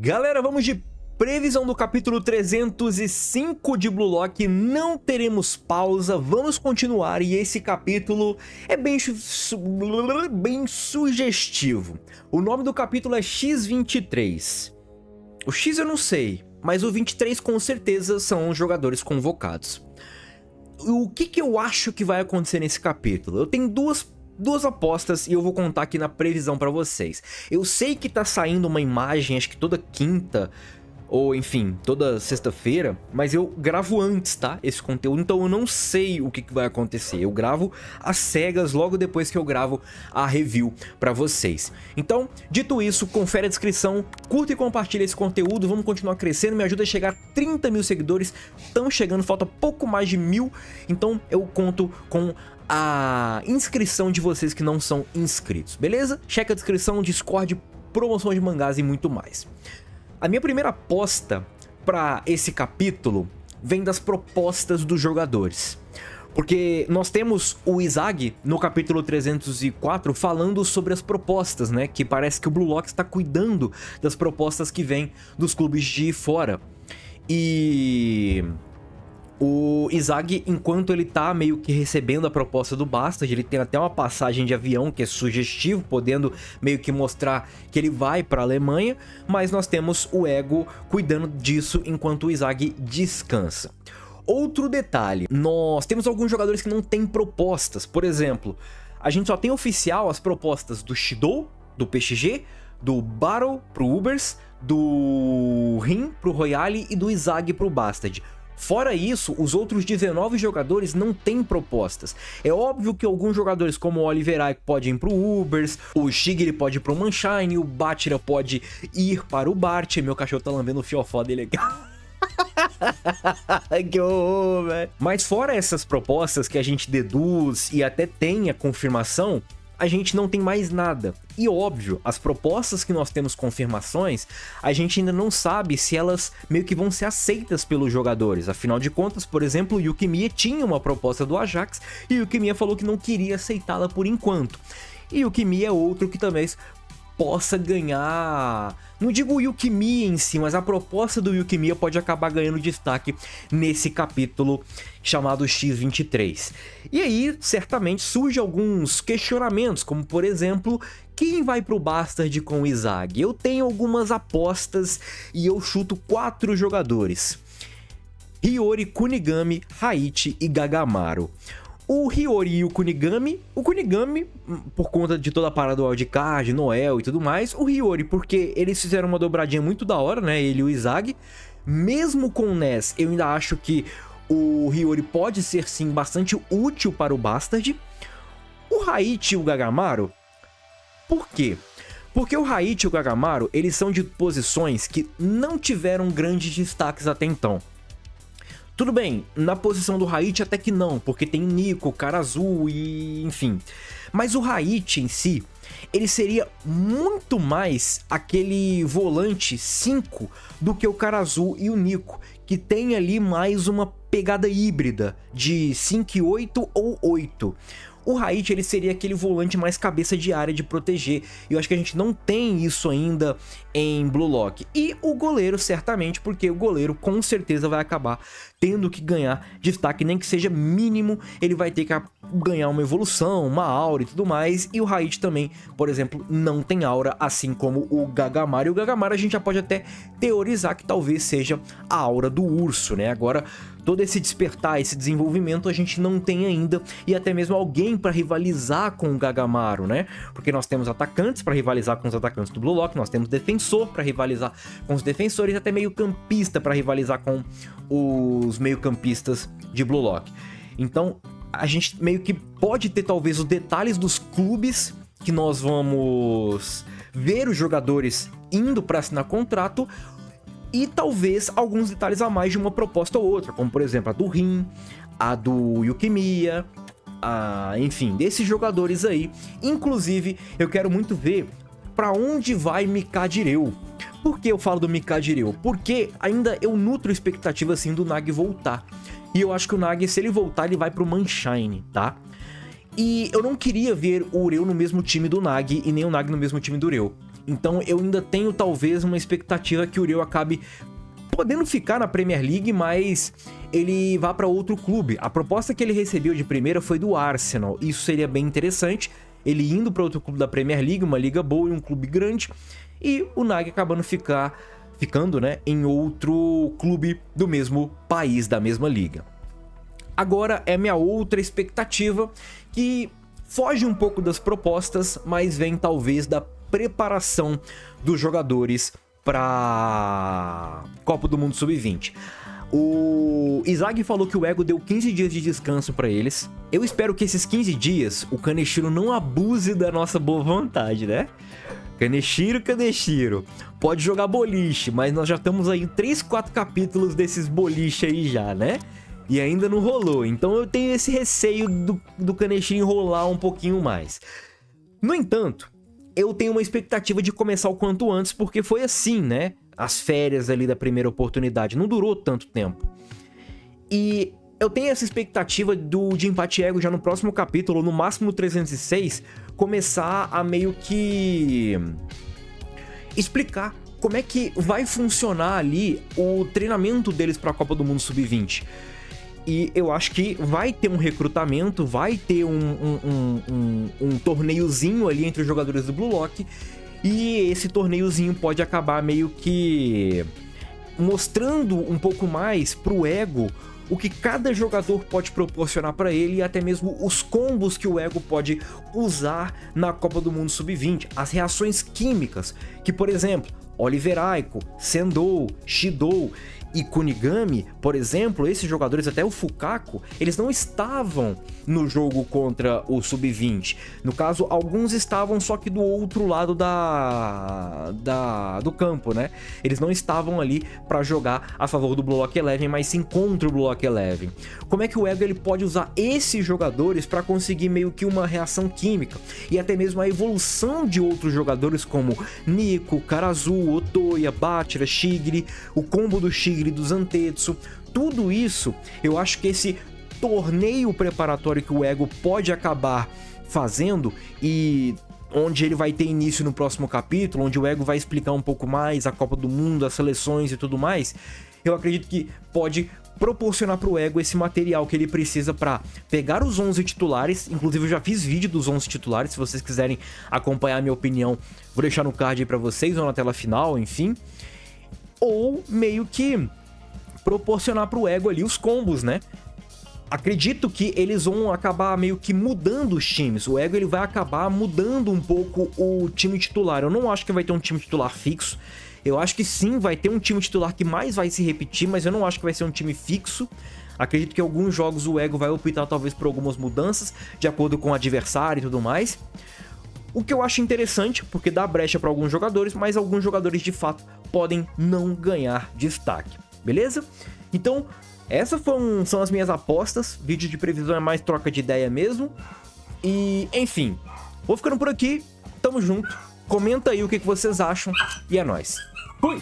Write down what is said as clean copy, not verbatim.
Galera, vamos de previsão do capítulo 305 de Blue Lock. Não teremos pausa, vamos continuar. E esse capítulo é bem sugestivo. O nome do capítulo é X23. O X eu não sei, mas o 23 com certeza são os jogadores convocados. O que eu acho que vai acontecer nesse capítulo? Eu tenho duas apostas e eu vou contar aqui na previsão pra vocês. Eu sei que tá saindo uma imagem, acho que toda quinta, ou enfim, toda sexta-feira, mas eu gravo antes, tá? Esse conteúdo, então eu não sei o que vai acontecer. Eu gravo às cegas logo depois que eu gravo a review pra vocês. Então, dito isso, confere a descrição, curta e compartilha esse conteúdo, vamos continuar crescendo, me ajuda a chegar a 30 mil seguidores. Estão chegando, falta pouco mais de 1000, então eu conto com a inscrição de vocês que não são inscritos, beleza? Checa a descrição, Discord, promoção de mangás e muito mais. A minha primeira aposta para esse capítulo vem das propostas dos jogadores. Porque nós temos o Izagi no capítulo 304 falando sobre as propostas, né? Que parece que o Blue Lock está cuidando das propostas que vêm dos clubes de fora. E o Izagi, enquanto ele tá meio que recebendo a proposta do Bastard, ele tem até uma passagem de avião que é sugestivo, podendo meio que mostrar que ele vai para a Alemanha, mas nós temos o Ego cuidando disso enquanto o Izagi descansa. Outro detalhe, nós temos alguns jogadores que não têm propostas. Por exemplo, a gente só tem oficial as propostas do Shidou, do PXG, do Battle pro Ubers, do Rin pro Royale e do Izagi pro Bastard. Fora isso, os outros 19 jogadores não têm propostas. É óbvio que alguns jogadores como o Oliver Ike podem ir pro Ubers, o Shigiri pode ir pro Manshine, o Bachira pode ir para o Bart. Meu cachorro tá lambendo o fiofó dele aqui. Que horror, velho. Mas fora essas propostas que a gente deduz e até tem a confirmação, a gente não tem mais nada. E óbvio, as propostas que nós temos confirmações, a gente ainda não sabe se elas meio que vão ser aceitas pelos jogadores. Afinal de contas, por exemplo, o Yukimiya tinha uma proposta do Ajax e o Yukimiya falou que não queria aceitá-la por enquanto. E o Yukimiya é outro que também possa ganhar, não digo o Yukimiya em si, mas a proposta do Yukimiya pode acabar ganhando destaque nesse capítulo chamado X23. E aí, certamente, surgem alguns questionamentos, como por exemplo, quem vai pro Bastard com o Izagi? Eu tenho algumas apostas e eu chuto 4 jogadores: Hiyori, Kunigami, Haichi e Gagamaru. O Hiyori e o Kunigami, por conta de toda a parada do wildcard, Noel e tudo mais. O Hiyori porque eles fizeram uma dobradinha muito da hora, né, ele e o Izagi. Mesmo com o Ness, eu ainda acho que o Hiyori pode ser sim bastante útil para o Bastard. O Haichi e o Gagamaru, por quê? Porque o Haichi e o Gagamaru, eles são de posições que não tiveram grandes destaques até então. Tudo bem, na posição do Haichi até que não, porque tem Nico, Cara Azul e enfim. Mas o Haichi em si, ele seria muito mais aquele volante 5 do que o Cara Azul e o Nico, que tem ali mais uma pegada híbrida de 5 e 8 ou 8. O Haichi, ele seria aquele volante mais cabeça de área de proteger. E eu acho que a gente não tem isso ainda em Blue Lock. E o goleiro, certamente, porque o goleiro com certeza vai acabar tendo que ganhar destaque, nem que seja mínimo. Ele vai ter que ganhar uma evolução, uma aura e tudo mais. E o Haichi também, por exemplo, não tem aura, assim como o Gagamaru. E o Gagamaru a gente já pode até teorizar que talvez seja a aura do urso, né? Agora, todo esse despertar, esse desenvolvimento a gente não tem ainda, e até mesmo alguém para rivalizar com o Gagamaru, né? Porque nós temos atacantes para rivalizar com os atacantes do Blue Lock, nós temos defensor para rivalizar com os defensores, e até meio campista para rivalizar com os meio campistas de Blue Lock. Então, a gente meio que pode ter talvez os detalhes dos clubes que nós vamos ver os jogadores indo para assinar contrato, e talvez alguns detalhes a mais de uma proposta ou outra, como por exemplo a do Rin, a do Yukimiya, enfim, desses jogadores aí. Inclusive, eu quero muito ver para onde vai Mikajireu. Por que eu falo do Mikajireu? Porque ainda eu nutro expectativa assim do Nagi voltar. E eu acho que o Nagi, se ele voltar, ele vai pro Manshine, tá? E eu não queria ver o Ureu no mesmo time do Nagi e nem o Nagi no mesmo time do Ureu. Então eu ainda tenho talvez uma expectativa que o Uriel acabe podendo ficar na Premier League, mas ele vá para outro clube. A proposta que ele recebeu de primeira foi do Arsenal. Isso seria bem interessante, ele indo para outro clube da Premier League, uma liga boa e um clube grande, e o Nagy acabando ficando, né, em outro clube do mesmo país, da mesma liga. Agora é minha outra expectativa, que foge um pouco das propostas, mas vem talvez da preparação dos jogadores para Copa do Mundo Sub-20. O Inzaghi falou que o Ego deu 15 dias de descanso para eles. Eu espero que esses 15 dias o Kaneshiro não abuse da nossa boa vontade, né? Kaneshiro, pode jogar boliche, mas nós já estamos aí em 3, 4 capítulos desses boliche aí já, né? E ainda não rolou, então eu tenho esse receio do Kaneshiro enrolar um pouquinho mais. No entanto, eu tenho uma expectativa de começar o quanto antes, porque foi assim, né? As férias ali da primeira oportunidade, não durou tanto tempo. E eu tenho essa expectativa de Empate Ego já no próximo capítulo, no máximo 306, começar a meio que explicar como é que vai funcionar ali o treinamento deles para a Copa do Mundo Sub-20. E eu acho que vai ter um recrutamento, vai ter um torneiozinho ali entre os jogadores do Blue Lock. E esse torneiozinho pode acabar meio que mostrando um pouco mais pro Ego o que cada jogador pode proporcionar para ele e até mesmo os combos que o Ego pode usar na Copa do Mundo Sub-20. As reações químicas, que por exemplo, Oliver Aiko, Sendou, Shidou e Kunigami, por exemplo, esses jogadores, até o Fukaku, eles não estavam no jogo contra o Sub-20. No caso, alguns estavam só que do outro lado do campo, né? Eles não estavam ali para jogar a favor do Blue Lock Eleven, mas sim contra o Blue Lock Eleven. Como é que o Ego ele pode usar esses jogadores para conseguir meio que uma reação química e até mesmo a evolução de outros jogadores como Nico, Karazu, Otoya, Bachira, Shigiri, o combo do Shigiri do Zantetsu, tudo isso eu acho que esse torneio preparatório que o Ego pode acabar fazendo e onde ele vai ter início no próximo capítulo, onde o Ego vai explicar um pouco mais a Copa do Mundo, as seleções e tudo mais, eu acredito que pode proporcionar para o Ego esse material que ele precisa para pegar os 11 titulares. Inclusive eu já fiz vídeo dos 11 titulares, se vocês quiserem acompanhar a minha opinião, vou deixar no card aí para vocês ou na tela final, enfim. Ou meio que proporcionar pro Ego ali os combos, né? Acredito que eles vão acabar meio que mudando os times. O Ego ele vai acabar mudando um pouco o time titular. Eu não acho que vai ter um time titular fixo. Eu acho que sim, vai ter um time titular que mais vai se repetir, mas eu não acho que vai ser um time fixo. Acredito que em alguns jogos o Ego vai optar talvez por algumas mudanças, de acordo com o adversário e tudo mais. O que eu acho interessante, porque dá brecha para alguns jogadores, mas alguns jogadores de fato podem não ganhar destaque, beleza? Então, essas são as minhas apostas. Vídeo de previsão é mais troca de ideia mesmo. E, enfim, vou ficando por aqui. Tamo junto. Comenta aí o que vocês acham e é nóis. Fui!